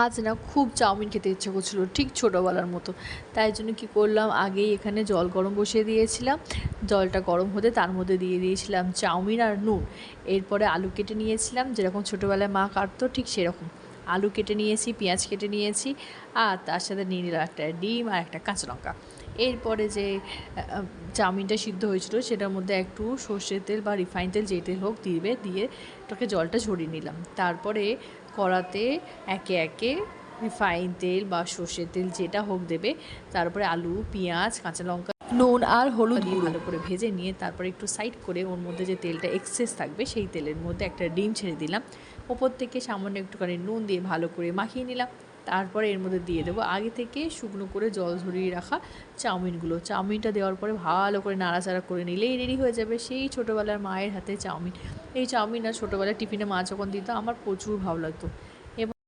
আজ না খুব চাউমিন খেতে ইচ্ছে করছিল, ঠিক ছোটোবেলার মতো। তাই জন্য কী করলাম, আগেই এখানে জল গরম বসিয়ে দিয়েছিলাম। জলটা গরম হতে তার মধ্যে দিয়ে দিয়েছিলাম চাউমিন আর নুন। এরপরে আলু কেটে নিয়েছিলাম, যেরকম ছোটোবেলায় মা কাটতো ঠিক সেরকম। আলু কেটে নিয়েছি, পেঁয়াজ কেটে নিয়েছি, আর তার সাথে নিয়ে নিলাম একটা ডিম আর একটা কাঁচা লঙ্কা। এরপরে যে চাউমিনটা সিদ্ধ হয়েছিল সেটার মধ্যে একটু সর্ষের তেল বা রিফাইন তেল, যেই তেল হোক দিবে, দিয়ে ওটাকে জলটা ঝরিয়ে নিলাম। তারপরে কড়াতে একে একে রিফাইন তেল বা সর্ষের তেল যেটা হোক দেবে, তারপরে আলু, পেঁয়াজ, কাঁচা লঙ্কা, নুন আর হলুদ দিয়ে ভালো করে ভেজে নিয়ে তারপরে একটু সাইড করে ওর মধ্যে যে তেলটা এক্সেস থাকবে সেই তেলের মধ্যে একটা ডিম ছেড়ে দিলাম। ওপর থেকে সামান্য একটুখানি নুন দিয়ে ভালো করে মাখিয়ে নিলাম। তারপরে এর মধ্যে দিয়ে দেবো আগে থেকে শুকনো করে জল ঝরিয়ে রাখা চাউমিনগুলো। চাউমিনটা দেওয়ার পরে ভালো করে নাড়াচাড়া করে নিলেই রেডি হয়ে যাবে সেই ছোটোবেলার মায়ের হাতে চাউমিন। এই চাউমিন আর ছোটোবেলায় টিফিনে মা যখন দিত আমার প্রচুর ভালো লাগতো। এবং